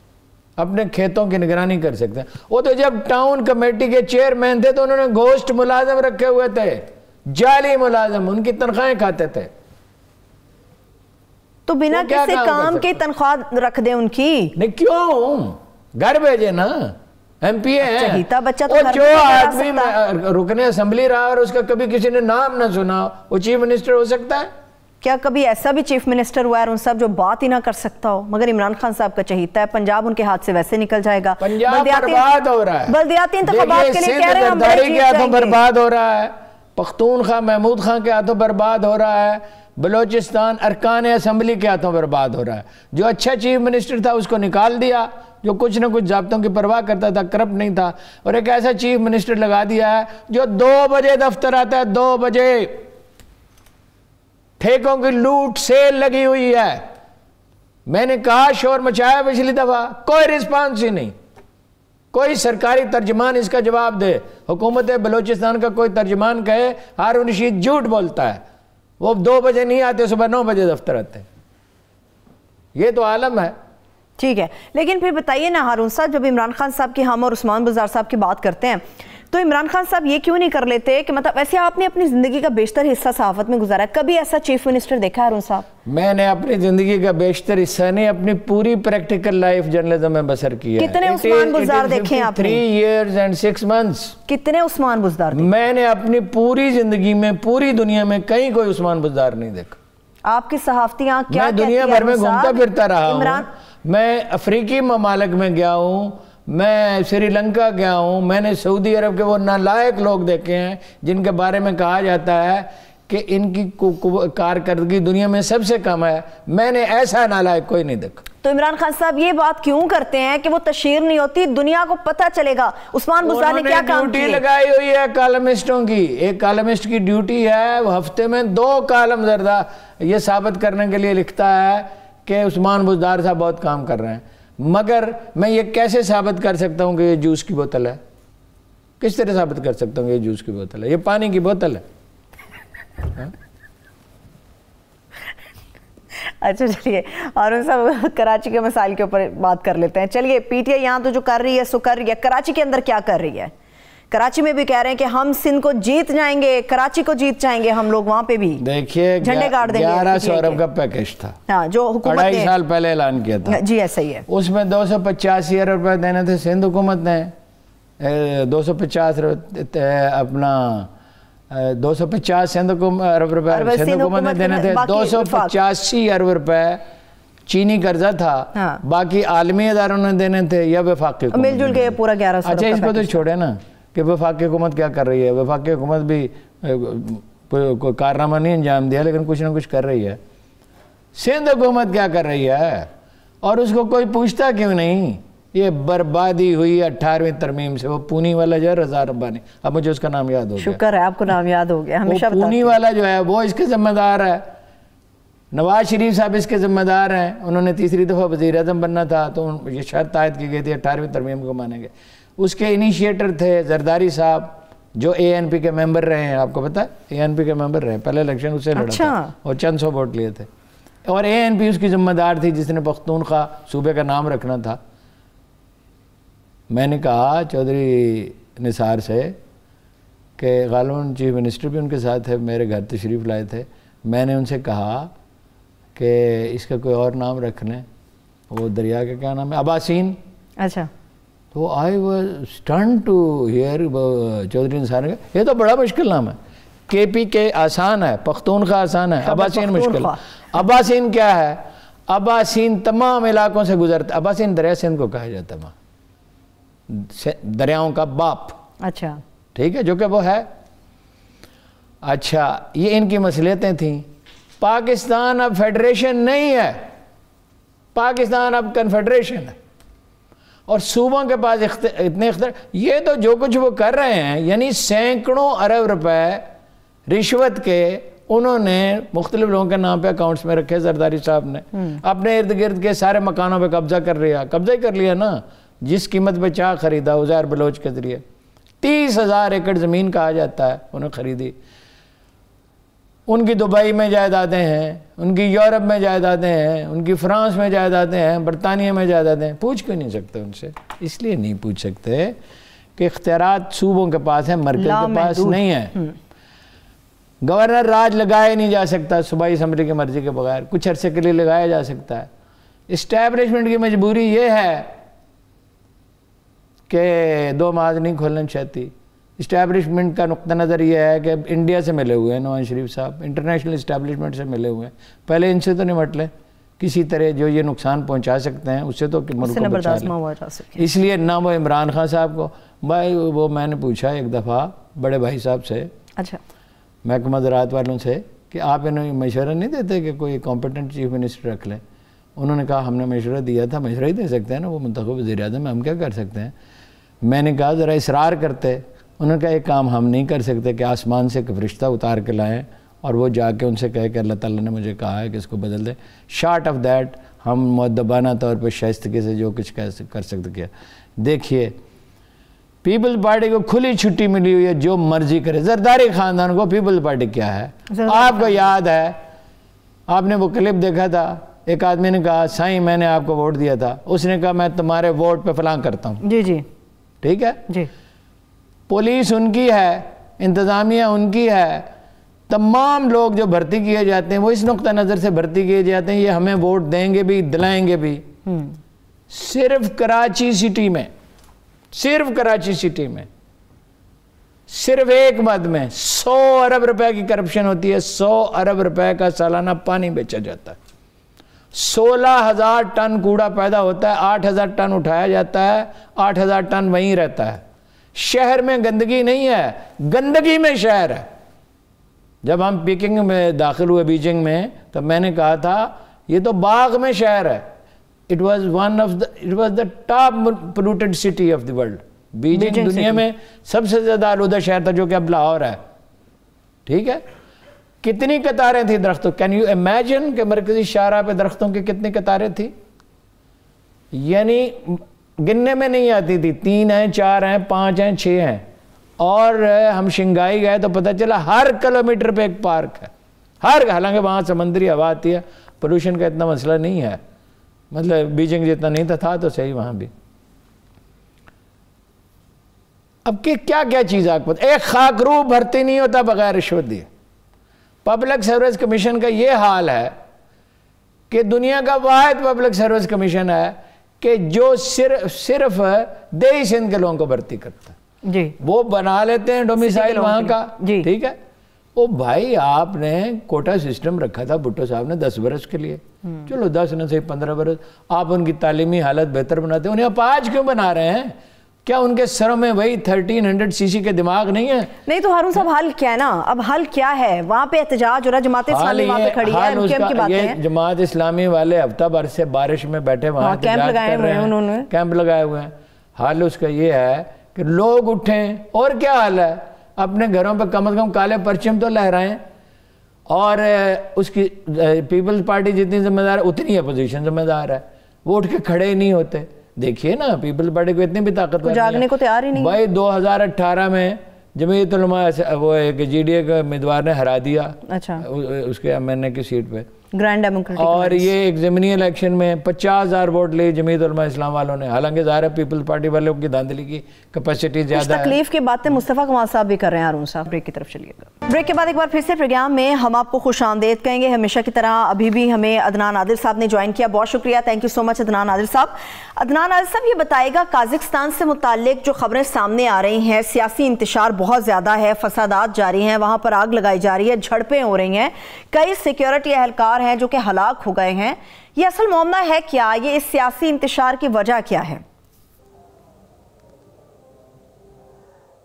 اپنے کھیتوں کی نگرانی کر سکتے ہیں۔ وہ تو جب ٹاؤن کمیٹی کے چیئرمین تھے تو انہوں نے گھوسٹ ملازم رکھے ہوئے تھے، جعلی ملازم، ان کی تنخواہیں کھاتے تھے۔ تو بنا کسی کام کی تنخواہ رکھ دیں ان کی؟ نہیں، کیوں؟ گھر بھیجے نا، ایم پی اے ہیں، چہیتا بچہ تو جو آدمی رکن اسمبلی رہا اور اس کا کبھی کسی نے نام نہ سنا، وہ چیف منسٹر ہو سکتا ہے؟ کیا کبھی ایسا بھی چیف منسٹر ہوا ہے ان صاحب جو بات ہی نہ کر سکتا ہو؟ مگر عمران خان صاحب کا چہیتا ہے، پنجاب ان کے ہاتھ سے ویسے نکل جائے گا، پنجاب برباد ہو رہا ہے، بلدیاتی انتخابات کے لیے کہہ رہے ہیں ہم زرداری کے ہاتھوں برباد ہو رہا ہے، پختونخوا محمود خان کے ہاتھوں برباد ہو رہا ہے، بلوچستان ارکان اسمبلی کے ہاتھوں برباد ہو رہا ہے۔ جو اچھا چیف منسٹر تھا اس کو نکال دیا، جو کچھ نہ کچھ ضابطوں کی پرواہ کرتا تھا، کرپٹ نہیں تھا، اور ایک ایسا چیف منسٹر لگا دیا ہے جو 2 بجے دفتر آتا ہے، 2 بجے ٹھیکوں کی لوٹ سیل لگی ہوئی ہے۔ میں نے کہا شور مچایا پچھلی دفعہ، کوئی رسپانس ہی نہیں، کوئی سرکاری ترجمان اس کا جواب دے. حکومت بلوچستان کا کوئی ترجمان کہے ہارون رشید جھوٹ بولتا ہے, وہ 2 بجے نہیں آتے, صبح 9 بجے دفتر آتے ہیں. یہ تو عالم ہے. ٹھیک ہے, لیکن پھر بتائیے نا ہارون صاحب, جب عمران خان صاحب کی ہم اور عثمان بزدار صاحب کی بات کرتے ہیں تو عمران خان صاحب یہ کیوں نہیں کر لیتے کہ مطلب ایسے آپ نے اپنی زندگی کا بیشتر حصہ صحافت میں گزارا ہے, کبھی ایسا چیف منسٹر دیکھا ہے ہارون صاحب؟ میں نے اپنی زندگی کا بیشتر حصہ نہیں, اپنی پوری پریکٹیکل لائف جرنلزم میں بسر کیا ہے. کتنے عثمان بزدار دیکھے ہیں آپ نے؟ 3 years and 6 months. کتنے عثمان بزدار دیکھے؟ میں نے اپنی پوری زندگی میں پوری دنیا میں کہیں کوئی عثمان بزدار نہیں دیکھا. آپ کی صحافتی آنکھ کیا میں دنیا بھر میں گھومتا پھرتا رہا ہوں. میں افریقی ممالک میں گیا ہوں, میں سری لنکا گیا ہوں, میں نے سعودی عرب کے وہ نالائق لوگ دیکھے ہیں جن کے بارے میں کہا جاتا ہے کہ ان کی کارکردگی دنیا میں سب سے کم ہے. میں نے ایسا نالائق کوئی نہیں دیکھا. تو عمران خان صاحب یہ بات کیوں کرتے ہیں کہ وہ تشہیر نہیں ہوتی, دنیا کو پتہ چلے گا عثمان بزدار نے کیا کام کیا؟ ڈیوٹی لگائی ہوئی ہے کالمسٹوں کی. ایک کالمسٹ کی ڈیوٹی ہے وہ ہفتے میں 2 کالم زردہ یہ ثابت کرنے کے لیے لکھتا ہے کہ عثمان بزدار صاحب بہت کام کر رہے ہیں. مگر میں یہ کیسے ثابت کر سکتا ہوں کہ یہ جوس کی بوتل ہے؟ کس طرح ثابت کر سکتا ہوں کہ یہ جوس کی بوتل ہے؟ یہ پانی کی بوتل ہے. اچھا چلیے ہارون صاحب, کراچی کے مسائل کے اوپر بات کر لیتے ہیں. چلیے پی ٹی آئی یہاں تو جو کر رہی ہے سو کر رہی ہے, کراچی کے اندر کیا کر رہی ہے؟ کراچی میں بھی کہہ رہے ہیں کہ ہم سندھ کو جیت جائیں گے, کراچی کو جیت جائیں گے ہم لوگ, وہاں پہ بھی دیکھیے جھنڈے گاڑ دیں گے. 1100 ارب کا پیکج تھا, ہاں جو حکومت نے 2.5 سال پہلے اعلان کیا تھا. جی ایسا ہی ہے. اس میں 285 ارب روپے دینے تھے سندھ حکومت نے, 250 اپنا 250 سندھ ارب روپے سندھ حکومت نے دینے تھے. 285 ارب روپے چینی قرضہ تھا, باقی عالمی اداروں نے دینے تھے یا وفاقی حکومت مل جل کے پورا 1100. اچھا اس کو تو چھوڑے نا کہ وفاقی حکومت کیا کر رہی ہے. وفاقی حکومت بھی کوئی کارنامہ نہیں انجام دیا لیکن کچھ نہ کچھ کر رہی ہے. سندھ حکومت کیا کر رہی ہے اور اس کو کوئی پوچھتا کیوں نہیں؟ یہ بربادی ہوئی 18ویں ترمیم سے. وہ پونی والا جو ہے رضا ربانی, اب مجھے اس کا نام یاد ہو گیا. شکر ہے آپ کو نام یاد ہو گیا. وہ پونی والا جو ہے وہ اس کے ذمہ دار ہے. نواز شریف صاحب اس کے ذمہ دار ہیں. انہوں نے تیسری دفعہ وزیر اعظم بننا تھا تو یہ شرط عائد کی گئی تھی 18ویں ترمیم کو مانیں گے. اس کے انیشیٹر تھے زرداری صاحب جو اے این پی کے ممبر رہے ہیں. آپ کو پتہ ہے اے این پی کے ممبر رہے, پہلے الیکشن اس سے لڑا تھا اور چند 100 ووٹ لیے تھے. اور اے این پی اس کی ذمہ دار تھی جس نے پختونخوا صوبے کا نام رکھنا تھا. میں نے کہا چودھری نثار سے کہ غالباً چیف منسٹر بھی ان کے ساتھ ہے, میرے گھر تشریف لائے تھے. میں نے ان سے کہا کہ اس کا کوئی اور نام رکھ لیں, وہ دریا کا کیا نام ہے, اباسین. اچھا تو I was stun to hear Chaudhry Nisar نے کہا یہ تو بڑا مشکل نام ہے. کے پی کے آسان ہے, پختونخوا آسان ہے, اباسین مشکل. اباسین کیا ہے؟ اباسین تمام علاقوں سے گزرتا. اباسین دریا سندھ کو کہا جاتا ہے, وہاں دریاؤں کا باپ. اچھا ٹھیک ہے, جو کہ وہ ہے. اچھا یہ ان کی مصلحتیں تھیں. پاکستان اب فیڈریشن نہیں ہے, پاکستان اب کنفیڈریشن ہے اور صوبوں کے پاس اتنے اختیار. یہ تو جو کچھ وہ کر رہے ہیں یعنی سینکڑوں ارب روپے رشوت کے انہوں نے مختلف لوگوں کے نام پہ اکاؤنٹس میں رکھے. زرداری صاحب نے اپنے ارد گرد کے سارے مکانوں پہ قبضہ کر لیا. قبضہ ہی کر لیا نا, جس قیمت پہ چاہ خریدا عزیر بلوچ کے ذریعے. 30,000 ایکڑ زمین کہا جاتا ہے انہوں نے خریدی. ان کی دبئی میں جائیدادیں ہیں, ان کی یورپ میں جائیدادیں ہیں, ان کی فرانس میں جائیدادیں ہیں, برطانیہ میں جائیدادیں ہیں. پوچھ کیوں نہیں سکتے ان سے؟ اس لیے نہیں پوچھ سکتے کہ اختیارات صوبوں کے پاس ہیں, مرکز کے پاس نہیں ہے. گورنر راج لگایا نہیں جا سکتا صوبائی اسمبلی کی مرضی کے بغیر, کچھ عرصے کے لیے لگایا جا سکتا ہے. اسٹیبلشمنٹ کی مجبوری یہ ہے کہ 2 ماز نہیں کھولنا چاہتی. اسٹیبلشمنٹ کا نقطہ نظر یہ ہے کہ انڈیا سے ملے ہوئے ہیں نواز شریف صاحب, انٹرنیشنل اسٹیبلشمنٹ سے ملے ہوئے ہیں. پہلے ان سے تو نمٹ لیں, کسی طرح جو یہ نقصان پہنچا سکتے ہیں اس سے تو ملک کو بچا لیں. اس لیے نہ وہ عمران خان صاحب کو بھائی, وہ میں نے پوچھا ایک دفعہ بڑے بھائی صاحب سے, اچھا محکمہ زراعت والوں سے, کہ آپ انہیں مشورہ نہیں دیتے کہ کوئی کمپیٹنٹ چیف منسٹر رکھ لیں؟ انہوں نے کہا ہم نے مشورہ دیا تھا. مشورہ ہی دے سکتے ہیں نا, وہ منتخب وزیر اعظم ہے, ہم کیا کر سکتے ہیں؟ میں نے کہا ذرا اصرار کرتے. انہوں نے کہا ایک کام ہم نہیں کر سکتے کہ آسمان سے ایک فرشتہ اتار کے لائیں اور وہ جا کے ان سے کہے کہ اللہ تعالیٰ نے مجھے کہا ہے کہ اس کو بدل دیں. شارٹ آف دیٹ ہم مؤدبانہ طور پہ شائستگی سے جو کچھ کر سکتے کیا. دیکھیے پیپلز پارٹی کو کھلی چھٹی ملی ہوئی ہے، جو مرضی کرے. زرداری خاندان کو پیپلز پارٹی کیا ہے؟ آپ کو یاد ہے، آپ نے وہ کلپ دیکھا تھا، ایک آدمی نے کہا سائیں میں نے آپ کو ووٹ دیا تھا، اس نے کہا میں تمہارے ووٹ پہ فلاں کرتا ہوں. جی جی ٹھیک ہے جی. پولیس ان کی ہے، انتظامیہ ان کی ہے، تمام لوگ جو بھرتی کیے جاتے ہیں وہ اس نقطہ نظر سے بھرتی کیے جاتے ہیں یہ ہمیں ووٹ دیں گے بھی، دلائیں گے بھی. صرف کراچی سٹی میں، صرف ایک مد میں 100 ارب روپے کی کرپشن ہوتی ہے. 100 ارب روپے کا سالانہ پانی بیچا جاتا ہے. 16,000 ٹن کوڑا پیدا ہوتا ہے، 8,000 ٹن اٹھایا جاتا ہے، 8,000 ٹن وہیں رہتا ہے. شہر میں گندگی نہیں ہے، گندگی میں شہر ہے. جب ہم پیکنگ میں داخل ہوئے بیجنگ میں تو میں نے کہا تھا یہ تو باغ میں شہر ہے. it was the top polluted city of the world. Beijing دنیا میں سب سے زیادہ آلودہ شہر تھا، جو کہ اب لاہور ہے. ٹھیک ہے، کتنی قطاریں تھیں درختوں. کین یو امیجن کہ مرکزی شاہراہ پہ درختوں کی کتنی قطاریں تھیں؟ یعنی گننے میں نہیں آتی تھی. 3 ہیں، 4 ہیں، 5 ہیں، 6 ہیں. اور ہم شنگھائی گئے تو پتہ چلا ہر کلومیٹر پہ ایک پارک ہے. حالانکہ وہاں سمندری ہوا آتی ہے، پولوشن کا اتنا مسئلہ نہیں ہے، مطلب بیجنگ جتنا نہیں تھا تو صحیح وہاں بھی. اب کہ کیا چیز آپ کو ایک خاکرو بھرتی نہیں ہوتا بغیر رشوت دیے. پبلک سروس کمیشن کا یہ حال ہے کہ دنیا کا واحد پبلک سروس کمیشن ہے کہ جو صرف دیہی سندھ کے لوگوں کو بھرتی کرتا ہے. جی وہ بنا لیتے ہیں ڈومیسائل وہاں کا. ٹھیک ہے، او بھائی آپ نے کوٹا سسٹم رکھا تھا بھٹو صاحب نے 10 برس کے لیے، چلو 10 نہ صحیح 15 برس. آپ ان کی تعلیمی حالت بہتر بناتے ہیں، انہیں آپ آج کیوں بنا رہے ہیں؟ کیا ان کے سروں میں وہی 1300 cc کے دماغ نہیں ہے؟ نہیں تو ہارون صاحب حل کیا ہے نا؟ اب حل کیا ہے؟ وہاں پہ احتجاج ہو رہا ہے، جماعت اسلامی وہاں پہ کھڑی ہے، ایم کیو ایم کی باتیں ہیں. جماعت اسلامی والے ہفتہ بھر سے بارش میں بیٹھے وہاں احتجاج کر رہے ہیں، کیمپ لگائے ہوئے ہیں. حال اس کا یہ ہے کہ لوگ اٹھیں. اور کیا حال ہے؟ اپنے گھروں پہ کم از کم کالے پرچم تو لہرائیں. اور اس کی پیپلز پارٹی جتنی ذمہ دار ہے اتنی اپوزیشن ذمہ دار ہے. وہ اٹھ کے کھڑے ہی نہیں ہوتے. دیکھیے نا پیپلز پارٹی کو اتنی بھی طاقت جاگنے کو تیار ہی نہیں. بھائی 2018 میں جمعیت علماء وہ جی ڈی اے کے امیدوار نے ہرا دیا اس کے ایم این اے کی سیٹ پہ گرینڈ ڈیموکریٹک. اور یہ ایک ضمنی الیکشن میں 50,000 ووٹ لے جمعیت علماء اسلام والوں نے. حالانکہ ظاہر ہے پیپلز پارٹی والوں کی دھاندلی کی کیپیسٹی زیادہ ہے. تکلیف کی باتیں مصطفیٰ کمال صاحب بھی کر رہے ہیں. ہارون صاحب بریک کی طرف چلیے گا. بریک کے بعد ایک بار پھر سے پروگرام میں ہم آپ کو خوش آمدید کہیں گے. ہمیشہ کی طرح ابھی بھی ہمیں عدنان عادل صاحب نے جوائن کیا. بہت شکریہ، تھینک یو سو مچ عدنان عادل صاحب. عدنان عادل صاحب یہ بتائے گا قازقستان سے متعلق جو خبریں سامنے آ رہی ہیں، سیاسی انتشار بہت زیادہ ہے، فسادات جاری ہیں، وہاں پر آگ لگائی جا رہی ہے، جھڑپیں ہو رہی ہیں، کئی سیکیورٹی اہلکار ہیں جو کہ ہلاک ہو گئے ہیں. یہ اصل معاملہ ہے کیا؟ یہ اس سیاسی انتشار کی وجہ کیا ہے؟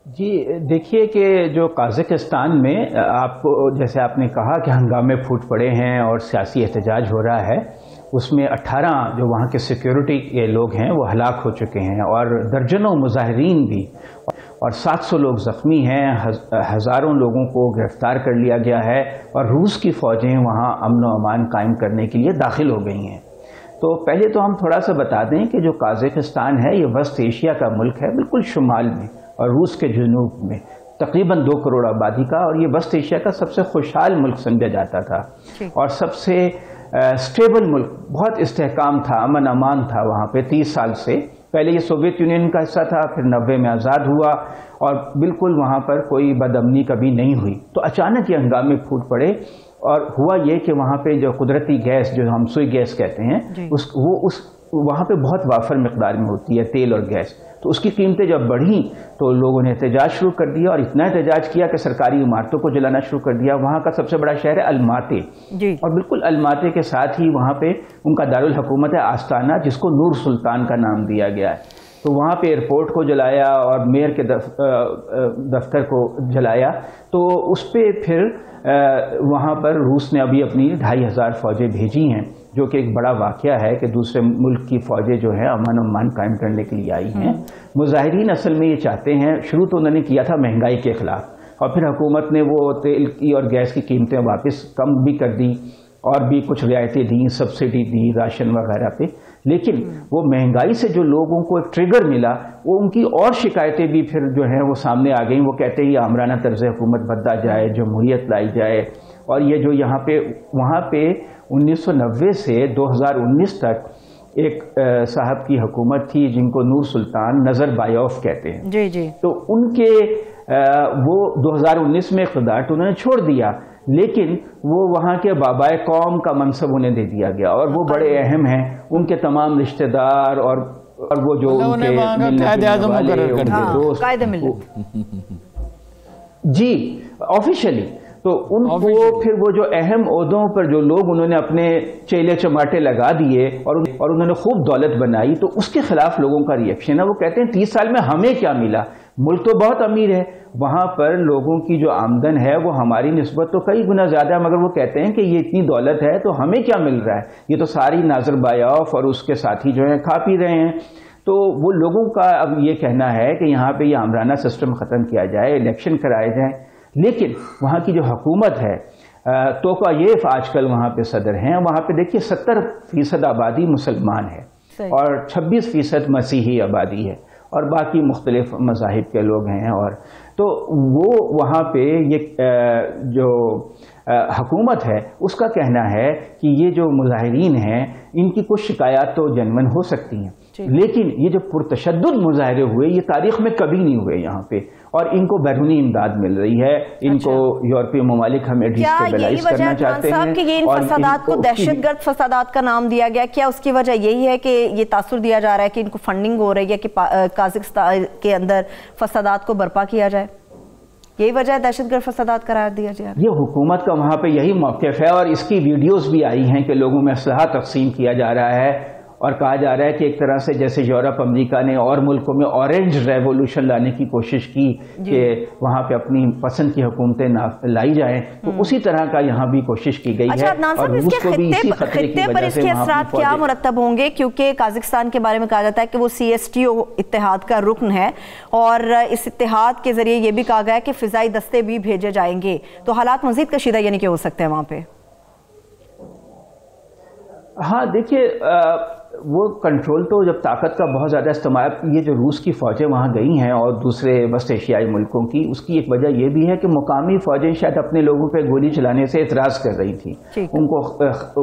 جی دیکھیے کہ جو قازقستان میں آپ کو جیسے آپ نے کہا کہ ہنگامے پھوٹ پڑے ہیں اور سیاسی احتجاج ہو رہا ہے، اس میں 18 جو وہاں کے سیکیورٹی کے لوگ ہیں وہ ہلاک ہو چکے ہیں اور درجنوں مظاہرین بھی، اور 700 لوگ زخمی ہیں، ہزاروں لوگوں کو گرفتار کر لیا گیا ہے اور روس کی فوجیں وہاں امن و امان قائم کرنے کے لیے داخل ہو گئی ہیں. تو پہلے تو ہم تھوڑا سا بتا دیں کہ جو قازقستان ہے یہ وسط ایشیا کا ملک ہے، بالکل شمال میں اور روس کے جنوب میں، تقریباً 2 کروڑ آبادی کا، اور یہ وسط ایشیا کا سب سے خوشحال ملک سمجھا جاتا تھا اور سب سے اسٹیبل ملک. بہت استحکام تھا، امن امان تھا وہاں پہ 30 سال سے. پہلے یہ سوویت یونین کا حصہ تھا، پھر 90 میں آزاد ہوا اور بالکل وہاں پر کوئی بدامنی کبھی نہیں ہوئی. تو اچانک یہ ہنگامے پھوٹ پڑے اور ہوا یہ کہ وہاں پہ جو قدرتی گیس جو ہم سوئی گیس کہتے ہیں وہاں پہ بہت وافر مقدار میں ہوتی ہے تیل اور گیس. تو اس کی قیمتیں جب بڑھیں تو لوگوں نے احتجاج شروع کر دیا اور اتنا احتجاج کیا کہ سرکاری عمارتوں کو جلانا شروع کر دیا. وہاں کا سب سے بڑا شہر ہے الماتے اور بالکل الماتے کے ساتھ ہی وہاں پہ ان کا دارالحکومت ہے آستانہ، جس کو نور سلطان کا نام دیا گیا ہے. تو وہاں پہ ایئرپورٹ کو جلایا اور میئر کے دفتر کو جلایا. تو اس پہ پھر وہاں پر روس نے ابھی اپنی 2500 فوجیں بھیجی ہیں، جو کہ ایک بڑا واقعہ ہے کہ دوسرے ملک کی فوجیں جو ہیں امن و امان قائم کرنے کے لیے آئی ہیں. مظاہرین اصل میں یہ چاہتے ہیں، شروع تو انہوں نے کیا تھا مہنگائی کے خلاف، اور پھر حکومت نے وہ تیل کی اور گیس کی قیمتیں واپس کم بھی کر دی اور بھی کچھ رعایتیں دیں، سبسڈی دی راشن وغیرہ پہ. لیکن وہ مہنگائی سے جو لوگوں کو ایک ٹریگر ملا، وہ ان کی اور شکایتیں بھی پھر جو ہیں وہ سامنے آ گئیں. وہ کہتے ہیں یہ آمرانہ طرز حکومت بدلا جائے، جمہوریت لائی جائے. اور یہ جو یہاں پہ وہاں پہ 1990 سے 2019 تک ایک صاحب کی حکومت تھی جن کو نور سلطان نظر بایوف کہتے ہیں. جی جی. تو ان کے وہ 2019 میں اقتدار تو انہوں نے چھوڑ دیا، لیکن وہ وہاں کے بابائے قوم کا منصب انہیں دے دیا گیا، اور وہ بڑے اہم ہیں. ان کے تمام رشتہ دار اور وہ جو ان کے قائد ملت جی آفیشلی، تو ان کو پھر وہ جو اہم عہدوں پر جو لوگ انہوں نے اپنے چیلے چماٹے لگا دیے اور انہوں نے خوب دولت بنائی، تو اس کے خلاف لوگوں کا ریئیکشن ہے. وہ کہتے ہیں 30 سال میں ہمیں کیا ملا؟ ملک تو بہت امیر ہے، وہاں پر لوگوں کی جو آمدن ہے وہ ہماری نسبت تو کئی گنا زیادہ ہے، مگر وہ کہتے ہیں کہ یہ اتنی دولت ہے تو ہمیں کیا مل رہا ہے؟ یہ تو ساری ناظر بایوف اور اس کے ساتھی جو ہیں کھا پی رہے ہیں. تو وہ لوگوں کا اب یہ کہنا ہے کہ یہاں پہ یہ آمرانہ سسٹم ختم کیا جائے، الیکشن کرائے جائیں. لیکن وہاں کی جو حکومت ہے، توقایف آج کل وہاں پہ صدر ہیں، وہاں پہ دیکھیے 70% آبادی مسلمان ہے اور 26% مسیحی آبادی ہے، اور باقی مختلف مذاہب کے لوگ ہیں. اور تو وہ وہاں پہ یہ جو حکومت ہے اس کا کہنا ہے کہ یہ جو مظاہرین ہیں ان کی کچھ شکایات تو جنون ہو سکتی ہیں، لیکن یہ جو پرتشدد مظاہرے ہوئے یہ تاریخ میں کبھی نہیں ہوئے یہاں پہ، اور ان کو بیرونی امداد مل رہی ہے. ان کو یورپی ممالک ہمیں ڈیسٹیبلائز کرنا چاہتے ہیں. کہ یہ ان فسادات کو دہشت گرد فسادات کا نام دیا گیا، کیا اس کی وجہ یہی ہے کہ یہ تاثر دیا جا رہا ہے کہ ان کو فنڈنگ ہو رہی ہے کہ قازقستان کے اندر فسادات کو برپا کیا جائے؟ یہی وجہ ہے دہشت گرد فسادات قرار دیا جائے؟ یہ حکومت کا وہاں پہ یہی موقف ہے، اور اس کی ویڈیوز بھی آئی ہیں کہ لوگوں میں اسلحہ تقسیم کیا جا رہا ہے، اور کہا جا رہا ہے کہ ایک طرح سے جیسے یورپ امریکہ نے اور ملکوں میں اورنج ریولوشن لانے کی کوشش کی کہ وہاں پہ اپنی پسند کی حکومتیں لائی جائیں، تو اسی طرح کا یہاں بھی کوشش کی گئی ہے. اور روس کو بھی اسی خطرے کی وجہ سے اثرات کیا مرتب ہوں گے؟ کیونکہ قازقستان کے بارے میں کہا جاتا ہے کہ وہ CSTO اتحاد کا رکن ہے، اور اس اتحاد کے ذریعے یہ بھی کہا گیا ہے کہ فضائی دستے بھی بھیجے جائیں گے. تو حالات مزید کشیدہ یعنی کہ ہو سکتے ہیں وہاں پہ؟ ہاں دیکھیے، وہ کنٹرول تو جب طاقت کا بہت زیادہ استعمال، یہ جو روس کی فوجیں وہاں گئی ہیں اور دوسرے وسط ایشیائی ملکوں کی، اس کی ایک وجہ یہ بھی ہے کہ مقامی فوجیں شاید اپنے لوگوں پہ گولی چلانے سے اعتراض کر رہی تھیں. ان کو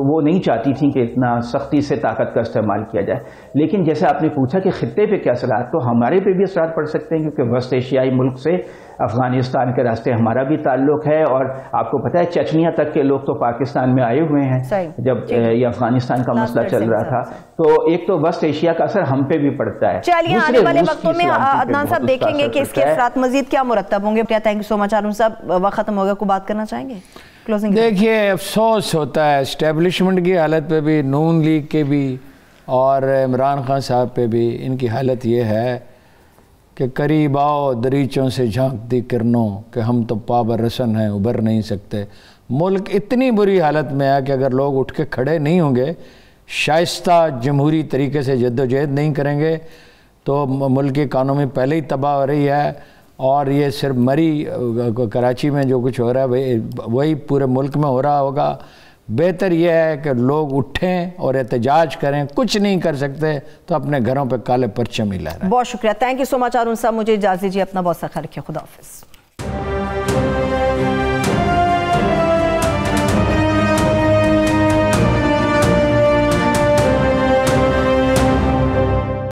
وہ نہیں چاہتی تھیں کہ اتنا سختی سے طاقت کا استعمال کیا جائے. لیکن جیسے آپ نے پوچھا کہ خطے پہ کیا اثرات، تو ہمارے پہ بھی اثرات پڑ سکتے ہیں، کیونکہ وسط ایشیائی ملک سے افغانستان کے راستے ہمارا بھی تعلق ہے، اور آپ کو پتہ ہے چچنیا تک کے لوگ تو پاکستان میں آئے ہوئے ہیں جب یہ افغانستان کا مسئلہ چل رہا تھا. تو ایک تو وسط ایشیا کا اثر ہم پہ بھی پڑتا ہے. چلیے آنے والے وقتوں میں عدنان صاحب دیکھیں گے کہ اس کے اثرات مزید کیا مرتب ہوں گے. تھینک یو سو مچ. ہارون صاحب وقت ختم ہو گیا، کوئی بات کرنا چاہیں گے؟ دیکھیے افسوس ہوتا ہے اسٹیبلشمنٹ کی حالت پہ بھی، نون لیگ کے بھی اور عمران خان صاحب پہ بھی. ان کی حالت یہ ہے کہ قریب آؤ دریچوں سے جھانکتی کرنوں کہ ہم تو پابر رسن ہیں، ابھر نہیں سکتے. ملک اتنی بری حالت میں ہے کہ اگر لوگ اٹھ کے کھڑے نہیں ہوں گے، شائستہ جمہوری طریقے سے جدوجہد نہیں کریں گے، تو ملک کی اکانومی پہلے ہی تباہ ہو رہی ہے. اور یہ صرف مری کراچی میں جو کچھ ہو رہا ہے وہی پورے ملک میں ہو رہا ہوگا. بہتر یہ ہے کہ لوگ اٹھیں اور احتجاج کریں. کچھ نہیں کر سکتے تو اپنے گھروں پہ کالے پرچم ہی لہرائیں. بہت شکریہ. تھینک یو سو مچ ہارون صاحب. مجھے اجازت دیجیے، اپنا بہت سا خیال رکھیے. خدا حافظ.